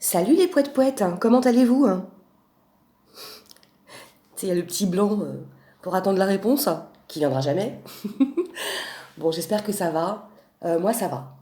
Salut les poètes-poètes, comment allez-vous? Tu sais, il y a le petit blanc pour attendre la réponse, qui viendra jamais. Bon, j'espère que ça va. Moi, ça va.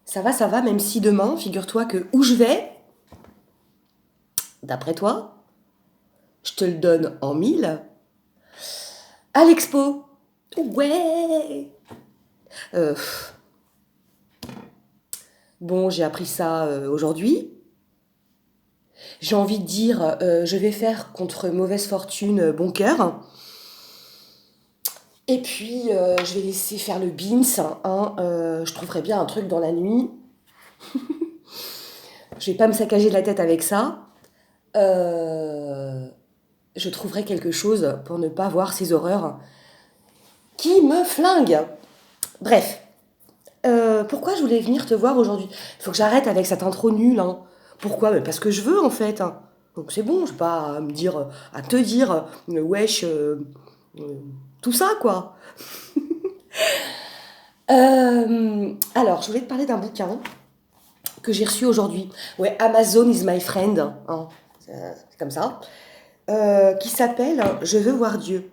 Ça va, même si demain, figure-toi que où je vais, d'après toi, je te le donne en mille, à l'expo. Ouais. Euh, bon, j'ai appris ça aujourd'hui. J'ai envie de dire, je vais faire contre mauvaise fortune bon cœur. Et puis, je vais laisser faire le beans, hein, je trouverai bien un truc dans la nuit. Je vais pas me saccager la tête avec ça. Euh, je trouverai quelque chose pour ne pas voir ces horreurs qui me flinguent. Bref, pourquoi je voulais venir te voir aujourd'hui? Il faut que j'arrête avec cette intro nulle, hein. Pourquoi? Mais parce que je veux, en fait, hein. Donc c'est bon, je vais pas à me dire, à te dire, wesh, euh, tout ça, quoi. Alors, je voulais te parler d'un bouquin que j'ai reçu aujourd'hui. Ouais, Amazon is my friend, hein, c'est comme ça. Qui s'appelle Je veux voir Dieu,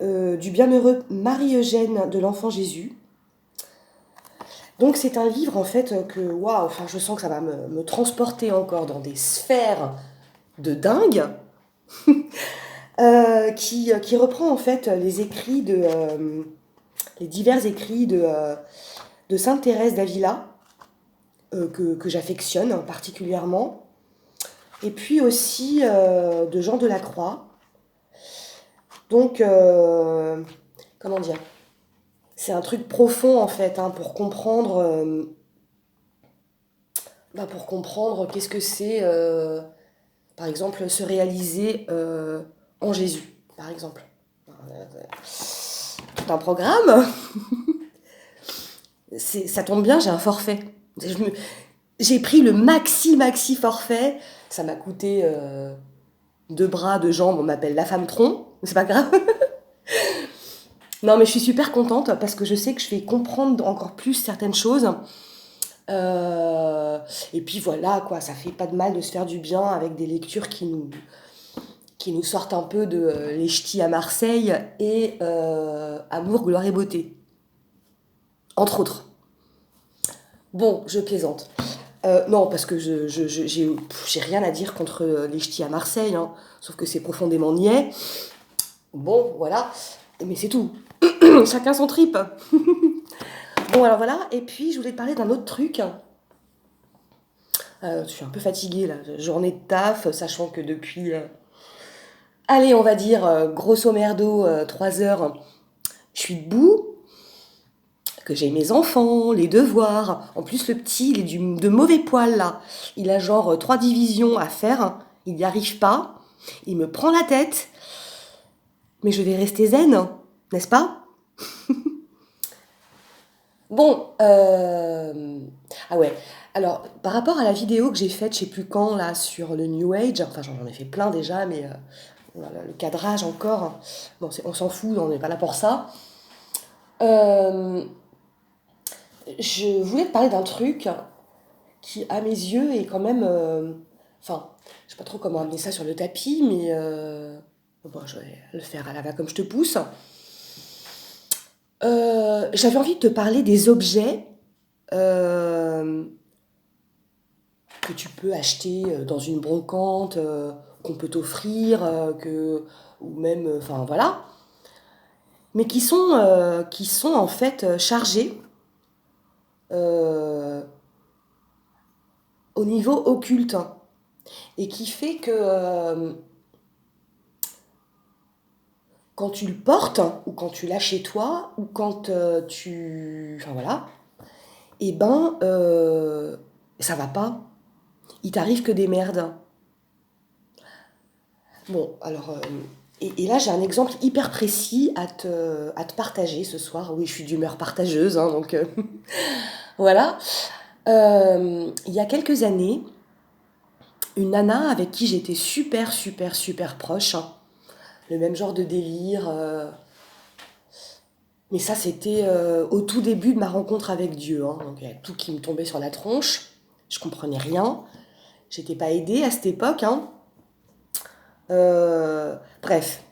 du bienheureux Marie-Eugène de l'Enfant Jésus. Donc c'est un livre en fait que, waouh, enfin je sens que ça va me transporter encore dans des sphères de dingue, qui reprend en fait les écrits les divers écrits de Sainte Thérèse d'Avila, que j'affectionne particulièrement, et puis aussi de Jean de la Croix. Donc, comment dire? C'est un truc profond en fait, hein, pour comprendre qu'est-ce que c'est, par exemple, se réaliser en Jésus, par exemple. Tout un programme. Ça tombe bien, j'ai un forfait. J'ai pris le maxi forfait. Ça m'a coûté deux bras, deux jambes. On m'appelle la femme tronc. C'est pas grave. Non, mais je suis super contente parce que je sais que je vais comprendre encore plus certaines choses. Et puis voilà, quoi, ça fait pas de mal de se faire du bien avec des lectures qui nous sortent un peu de Les Ch'tis à Marseille et Amour, gloire et beauté, entre autres. Bon, je plaisante. Non, parce que j'ai rien à dire contre Les Ch'tis à Marseille, hein, sauf que c'est profondément niais. Bon, voilà, mais c'est tout. Chacun son trip. Bon, alors voilà, et puis je voulais te parler d'un autre truc. Je suis un peu fatiguée là, journée de taf, sachant que depuis, allez, on va dire, grosso merdo, 3 heures, je suis debout, que j'ai mes enfants, les devoirs. En plus, le petit, il est de mauvais poil là. Il a genre 3 divisions à faire, il n'y arrive pas, il me prend la tête, mais je vais rester zen, n'est-ce pas? Bon, ah ouais. Alors, par rapport à la vidéo que j'ai faite, je sais plus quand, là, sur le New Age, enfin j'en ai fait plein déjà, mais voilà, le cadrage encore, bon, on s'en fout, on n'est pas là pour ça. Euh, je voulais te parler d'un truc qui, à mes yeux, est quand même... enfin, je sais pas trop comment amener ça sur le tapis, mais bon, je vais le faire à la va comme je te pousse. J'avais envie de te parler des objets euh, que tu peux acheter dans une brocante, qu'on peut t'offrir, ou même, enfin voilà, mais qui sont en fait chargés euh, au niveau occulte, hein, et qui fait que quand tu le portes, ou quand tu l'as chez toi, ou quand enfin voilà, et ben, ça va pas. Il t'arrive que des merdes. Bon, alors, et là j'ai un exemple hyper précis à te partager ce soir. Oui, je suis d'humeur partageuse, hein, donc voilà. Il y a quelques années, une nana avec qui j'étais super proche, hein, le même genre de délire, mais ça c'était au tout début de ma rencontre avec Dieu, hein, donc il y a tout qui me tombait sur la tronche. Je comprenais rien. J'étais pas aidée à cette époque, hein. Bref.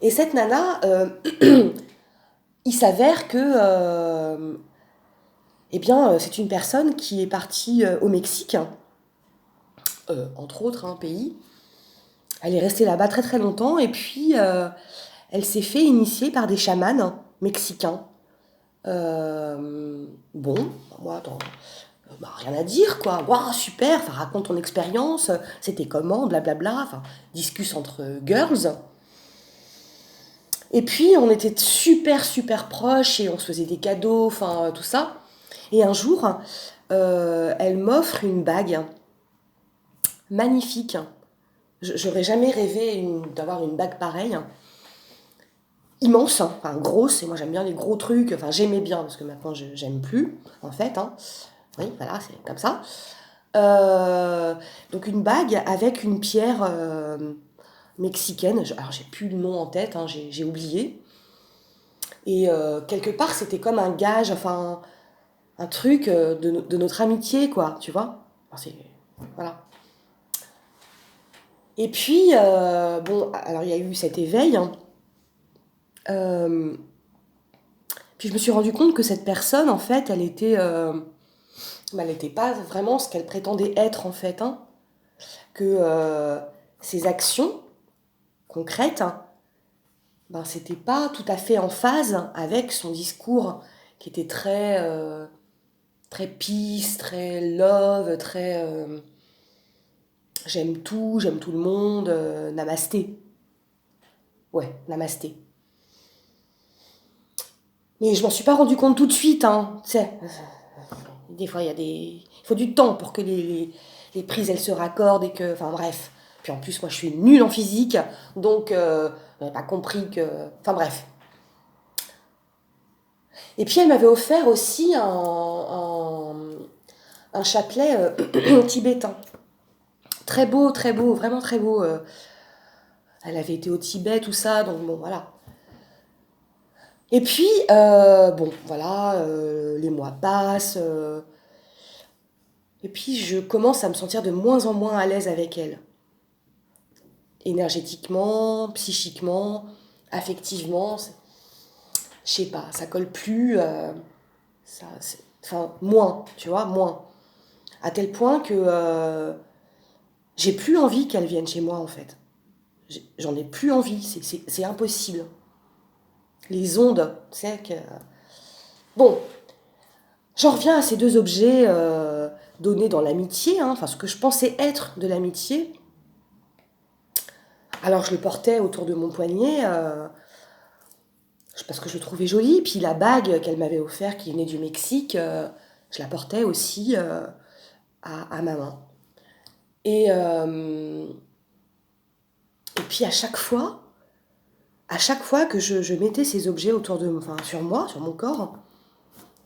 Et cette nana, il s'avère que, eh bien, c'est une personne qui est partie au Mexique, entre autres, un pays. Elle est restée là-bas très très longtemps et puis elle s'est fait initier par des chamans mexicains. Bon, moi, attends, bah, rien à dire, quoi. Waouh, super, enfin, raconte ton expérience, c'était comment, blablabla, enfin, discute entre girls. Et puis, on était super, super proches et on se faisait des cadeaux, enfin, tout ça. Et un jour, elle m'offre une bague magnifique. J'aurais jamais rêvé d'avoir une bague pareille. Immense, hein, enfin grosse, et moi j'aime bien les gros trucs, enfin j'aimais bien, parce que maintenant j'aime plus, en fait, hein. Oui, voilà, c'est comme ça. Euh, donc une bague avec une pierre mexicaine, alors j'ai plus le nom en tête, hein, j'ai oublié. Et quelque part c'était comme un gage, enfin un truc de notre amitié, quoi, tu vois. Enfin, voilà. Et puis, bon, alors il y a eu cet éveil, hein. Euh, Puis je me suis rendu compte que cette personne, en fait, bah, elle n'était pas vraiment ce qu'elle prétendait être, en fait, hein. Que ses actions concrètes, hein, ben, c'était pas tout à fait en phase avec son discours qui était très peace, très love, très j'aime tout le monde, namasté. Ouais, namasté. Mais je m'en suis pas rendu compte tout de suite, hein. Tu sais, des fois, il faut du temps pour que les prises, elles se raccordent et que... Enfin, bref. Puis en plus, moi, je suis nulle en physique, donc j'avais pas compris que... Enfin, bref. Et puis, elle m'avait offert aussi un chapelet tibétain. Très beau, vraiment très beau. Elle avait été au Tibet, tout ça, donc bon, voilà. Et puis, bon, voilà, les mois passent, et puis je commence à me sentir de moins en moins à l'aise avec elle. Énergétiquement, psychiquement, affectivement, je sais pas, ça colle plus, enfin, moins, tu vois, moins. À tel point que j'ai plus envie qu'elle vienne chez moi, en fait. J'en ai plus envie, c'est impossible. Les ondes, tu sais que... Bon, j'en reviens à ces deux objets donnés dans l'amitié, hein, enfin ce que je pensais être de l'amitié. Alors je le portais autour de mon poignet parce que je le trouvais joli. Puis la bague qu'elle m'avait offerte, qui venait du Mexique, je la portais aussi à ma main. Et, euh, et puis à chaque fois que je mettais ces objets autour de, enfin, sur moi, sur mon corps,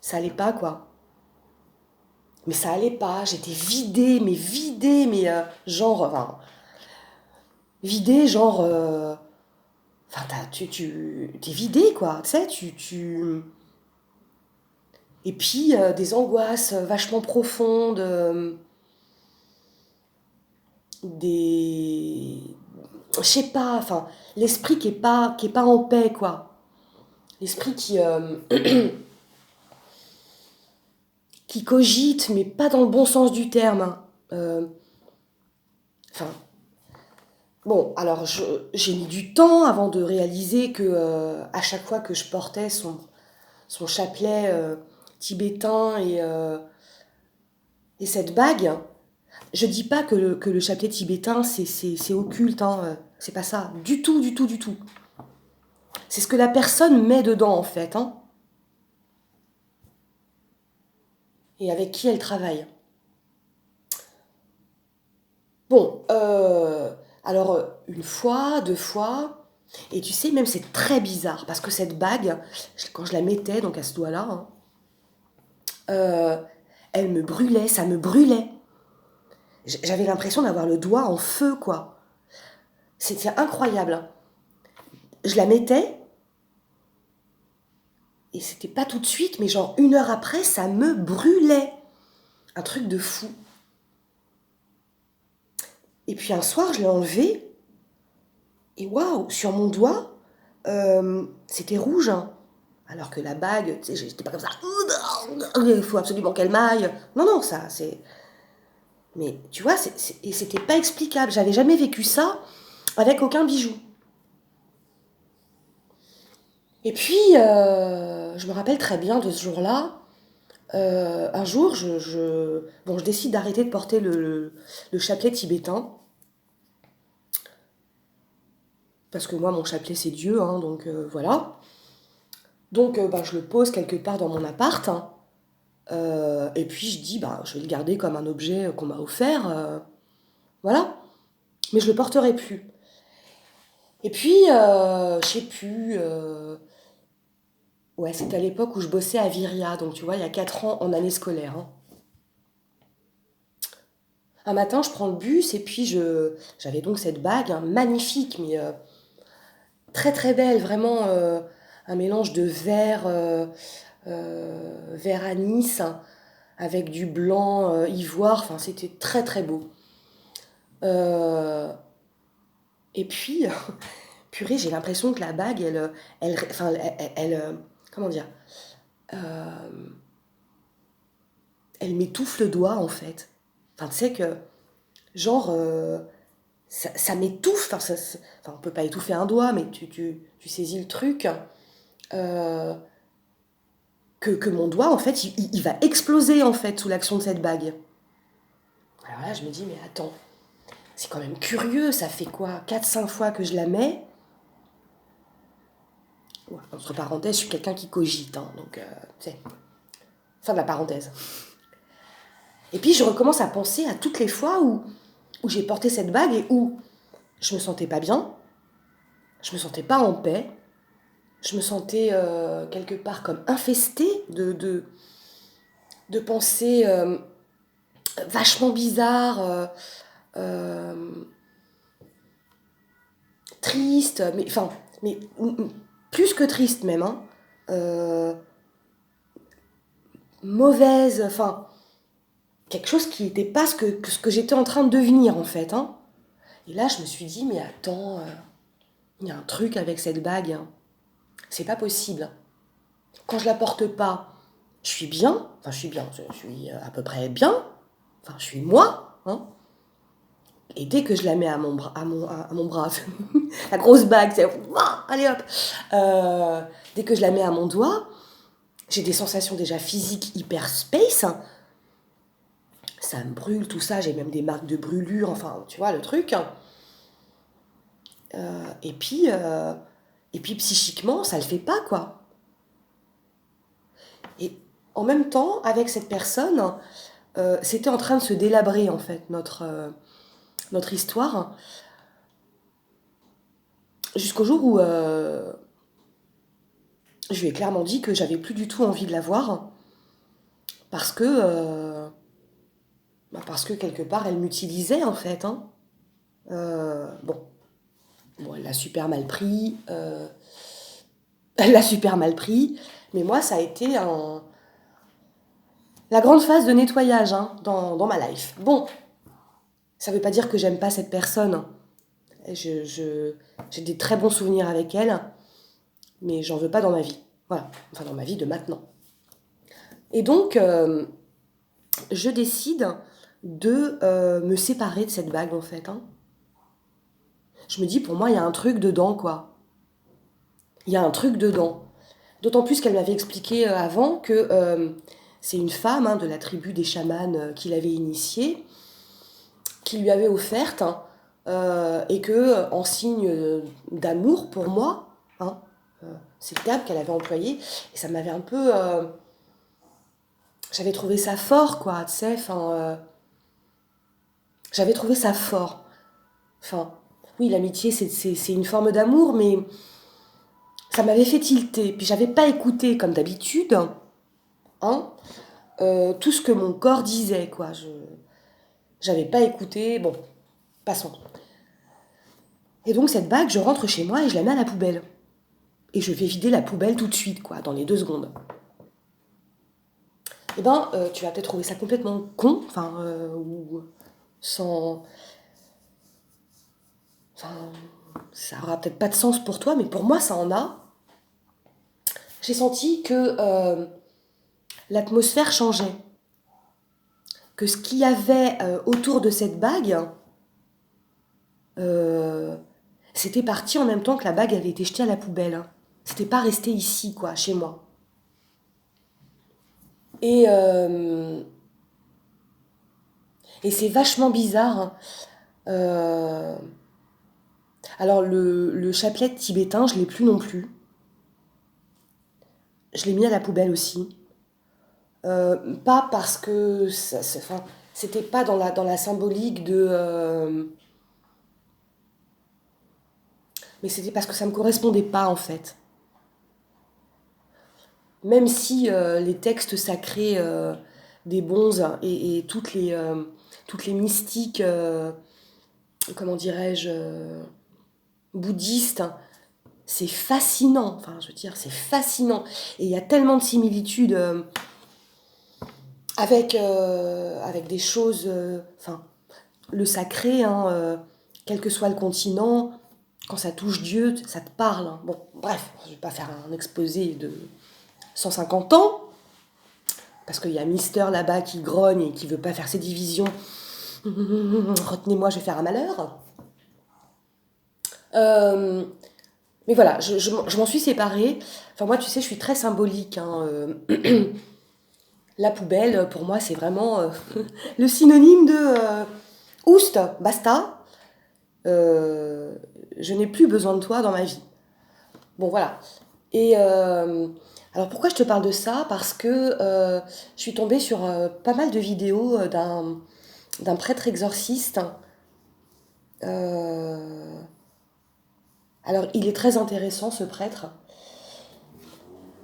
ça allait pas, quoi. Mais ça allait pas, j'étais vidée, mais genre, enfin, vidée, genre, enfin, t'es vidée, quoi, tu sais, et puis des angoisses vachement profondes, des... Je sais pas, enfin, l'esprit qui est pas en paix, quoi. L'esprit qui cogite, mais pas dans le bon sens du terme, hein. Enfin, bon, alors j'ai mis du temps avant de réaliser que à chaque fois que je portais son chapelet tibétain et cette bague, je dis pas que le chapelet tibétain c'est occulte, hein, c'est pas ça, du tout, du tout, du tout. C'est ce que la personne met dedans en fait, hein, et avec qui elle travaille. Bon, alors une fois, deux fois, et tu sais, même c'est très bizarre, parce que cette bague, quand je la mettais, donc à ce doigt-là, hein, euh, elle me brûlait, ça me brûlait. J'avais l'impression d'avoir le doigt en feu, quoi. C'était incroyable, hein. Je la mettais, et c'était pas tout de suite, mais genre une heure après, ça me brûlait. Un truc de fou. Et puis un soir, je l'ai enlevé, et waouh, sur mon doigt, c'était rouge, hein. Alors que la bague, tu sais, j'étais pas comme ça. Il faut absolument qu'elle m'aille. Non, non, ça, c'est. Mais tu vois, et c'était pas explicable. J'avais jamais vécu ça avec aucun bijou. Et puis, je me rappelle très bien de ce jour-là. Un jour, bon, je décide d'arrêter de porter le chapelet tibétain. Parce que moi, mon chapelet, c'est Dieu, hein, donc voilà. Donc, bah, je le pose quelque part dans mon appart, hein. Et puis, je dis, bah, je vais le garder comme un objet qu'on m'a offert. Voilà. Mais je le porterai plus. Et puis, je sais plus. Ouais, c'était à l'époque où je bossais à Viria, donc tu vois, il y a 4 ans en année scolaire, hein. Un matin, je prends le bus et puis j'avais donc cette bague, hein, magnifique, mais très très belle, vraiment un mélange de vert anis hein, avec du blanc ivoire, enfin c'était très très beau. Euh, et puis, purée, j'ai l'impression que la bague, enfin, comment dire, euh, elle m'étouffe le doigt en fait. Enfin, tu sais que, genre, ça m'étouffe. Enfin, enfin, on peut pas étouffer un doigt, mais tu saisis le truc. euh, que mon doigt, en fait, il va exploser, en fait, sous l'action de cette bague. Alors là, je me dis, mais attends, c'est quand même curieux, ça fait quoi 4 5 fois que je la mets. Ouais, entre parenthèses, je suis quelqu'un qui cogite, hein, donc, tu sais, fin de la parenthèse. Et puis, je recommence à penser à toutes les fois où j'ai porté cette bague et où je me sentais pas bien, je me sentais pas en paix, je me sentais quelque part comme infestée de pensées vachement bizarres, euh, tristes, mais enfin, mais plus que tristes même, hein, euh, mauvaises, enfin, quelque chose qui n'était pas ce que j'étais en train de devenir en fait, hein. Et là, je me suis dit, mais attends, il y a un truc avec cette bague, hein. C'est pas possible. Quand je la porte pas, je suis bien, enfin, je suis bien, je suis à peu près bien, enfin, je suis moi, hein. Et dès que je la mets à mon bras, à mon bras, la grosse bague, c'est ouah, allez hop. Euh, Dès que je la mets à mon doigt, j'ai des sensations déjà physiques hyper space. Ça me brûle, tout ça, j'ai même des marques de brûlure, enfin, tu vois le truc. Euh, et puis, euh, et puis psychiquement, ça le fait pas, quoi. Et en même temps, avec cette personne, c'était en train de se délabrer, en fait, notre histoire, jusqu'au jour où je lui ai clairement dit que j'avais plus du tout envie de la voir, parce que, parce que quelque part, elle m'utilisait, en fait, hein. Bon, bon, elle l'a super mal pris, elle l'a super mal pris, mais moi, ça a été la grande phase de nettoyage hein, dans ma life. Bon, ça veut pas dire que j'aime pas cette personne. J'ai des très bons souvenirs avec elle, mais j'en veux pas dans ma vie. Voilà, enfin dans ma vie de maintenant. Et donc, je décide de me séparer de cette bague en fait, hein. Je me dis, pour moi, il y a un truc dedans, quoi. Il y a un truc dedans. D'autant plus qu'elle m'avait expliqué avant que c'est une femme hein, de la tribu des chamans qui l'avait initiée, qui lui avait offerte, hein, et que en signe d'amour pour moi, hein, c'est le terme qu'elle avait employé, et ça m'avait un peu... j'avais trouvé ça fort, quoi, tu sais, enfin... j'avais trouvé ça fort. Enfin, oui, l'amitié, c'est une forme d'amour, mais ça m'avait fait tilter. Puis j'avais pas écouté, comme d'habitude, hein, tout ce que mon corps disait, quoi. J'avais pas écouté, bon, passons. Et donc cette bague, je rentre chez moi et je la mets à la poubelle. Et je vais vider la poubelle tout de suite, quoi, dans les 2 secondes. Eh ben, tu vas peut-être trouver ça complètement con, enfin, ou sans... Enfin, ça aura peut-être pas de sens pour toi, mais pour moi, ça en a. J'ai senti que l'atmosphère changeait. Que ce qu'il y avait autour de cette bague, euh, c'était parti en même temps que la bague avait été jetée à la poubelle. Hein. C'était pas resté ici, quoi, chez moi. Et, euh, et c'est vachement bizarre. Hein. Euh, alors, le chapelet tibétain, je l'ai plus non plus. Je l'ai mis à la poubelle aussi. Pas parce que enfin, c'était pas dans la symbolique de. Mais c'était parce que ça me correspondait pas en fait. Même si les textes sacrés des bonzes et toutes les mystiques, comment dirais-je, bouddhistes, c'est fascinant. Enfin, je veux dire, c'est fascinant. Et il y a tellement de similitudes avec des choses. Enfin, le sacré, hein, quel que soit le continent, quand ça touche Dieu, ça te parle. Hein. Bon, bref, je ne vais pas faire un exposé de 150 ans, parce qu'il y a Mister là-bas qui grogne et qui veut pas faire ses divisions. Retenez-moi, je vais faire un malheur. Euh, mais voilà, je m'en suis séparée. Enfin, moi, tu sais, je suis très symbolique. Hein, la poubelle, pour moi, c'est vraiment le synonyme de oust, basta. Euh, je n'ai plus besoin de toi dans ma vie. Bon, voilà. Et alors, pourquoi je te parle de ça? Parce que je suis tombée sur pas mal de vidéos d'un prêtre exorciste. Euh, alors, il est très intéressant, ce prêtre.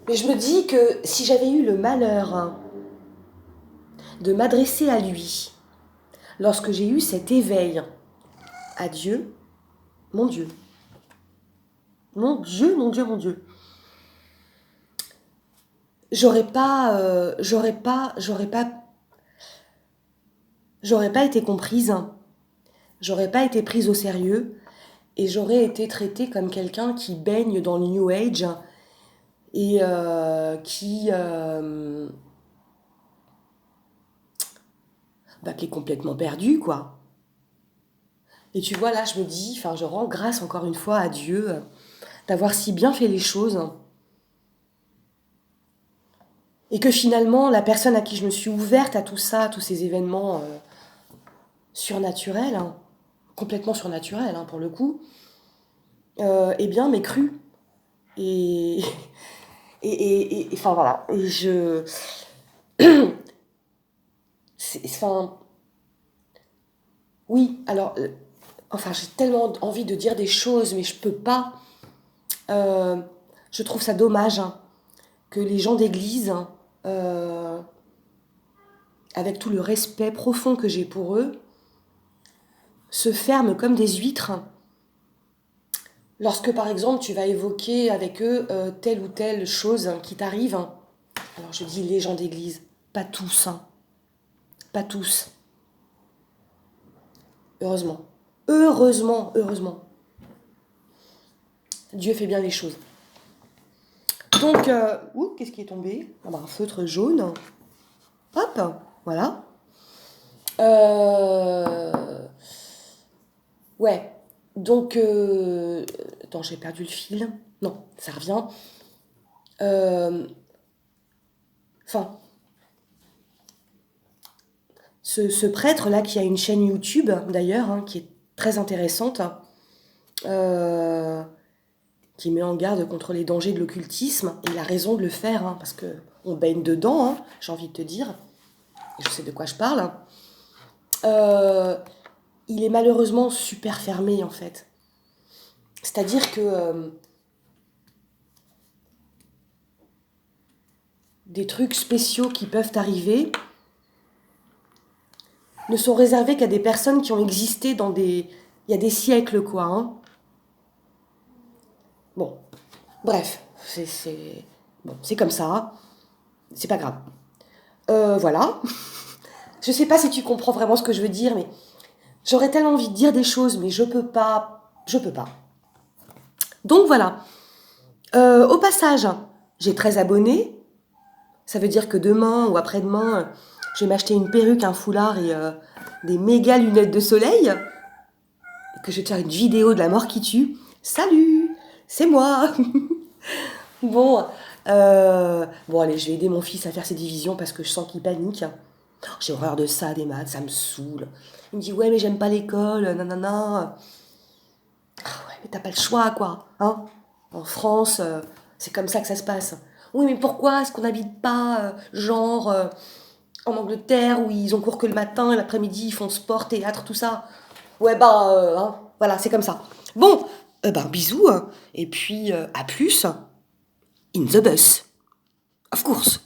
Mais je me dis que si j'avais eu le malheur de m'adresser à lui lorsque j'ai eu cet éveil à Dieu, mon Dieu, mon Dieu, mon Dieu, mon Dieu, j'aurais pas été comprise, j'aurais pas été prise au sérieux et j'aurais été traitée comme quelqu'un qui baigne dans le New Age et qui est complètement perdu, quoi. Et tu vois, là, je me dis, enfin, je rends grâce encore une fois à Dieu d'avoir si bien fait les choses et que finalement, la personne à qui je me suis ouverte à tout ça, à tous ces événements surnaturels, hein, complètement surnaturels hein, pour le coup, eh bien, m'est crue. Et, enfin voilà, et enfin, oui, alors, enfin, j'ai tellement envie de dire des choses, mais je peux pas. Euh, je trouve ça dommage hein, que les gens d'église, hein, euh, avec tout le respect profond que j'ai pour eux, se ferment comme des huîtres lorsque, par exemple, tu vas évoquer avec eux telle ou telle chose qui t'arrive. Hein. Alors, je dis les gens d'église, pas tous, hein, pas tous, heureusement. Heureusement, heureusement. Dieu fait bien les choses. Donc, qu'est-ce qui est tombé? Ah bah, un feutre jaune. Hop, voilà. Euh, ouais. Donc, attends, j'ai perdu le fil. Non, ça revient. Euh, Enfin, ce prêtre-là qui a une chaîne YouTube, d'ailleurs, hein, qui est très intéressante, euh, qui met en garde contre les dangers de l'occultisme, et il a raison de le faire, hein, parce que on baigne dedans, hein, j'ai envie de te dire, et je sais de quoi je parle. Euh, il est malheureusement super fermé, en fait. C'est-à-dire que des trucs spéciaux qui peuvent arriver ne sont réservés qu'à des personnes qui ont existé il y a des siècles, quoi. Hein. Bon, bref, bon, c'est comme ça. C'est pas grave. Voilà. Je sais pas si tu comprends vraiment ce que je veux dire, mais j'aurais tellement envie de dire des choses, mais je peux pas. Je peux pas. Donc voilà. Au passage, j'ai 13 abonnés. Ça veut dire que demain ou après-demain, je vais m'acheter une perruque, un foulard et des méga lunettes de soleil. Et que je vais te faire une vidéo de la mort qui tue. Salut, c'est moi. Bon, bon allez, je vais aider mon fils à faire ses divisions parce que je sens qu'il panique. Oh, j'ai horreur de ça, des maths, ça me saoule. Il me dit ouais mais j'aime pas l'école, nanana. Ah ouais mais t'as pas le choix quoi, hein? En France, c'est comme ça que ça se passe. Oui mais pourquoi est-ce qu'on n'habite pas genre en Angleterre où ils ont cours que le matin et l'après-midi ils font sport, théâtre, tout ça? Ouais bah hein, voilà c'est comme ça. Bon, ben bisous hein, et puis à plus in the bus, of course.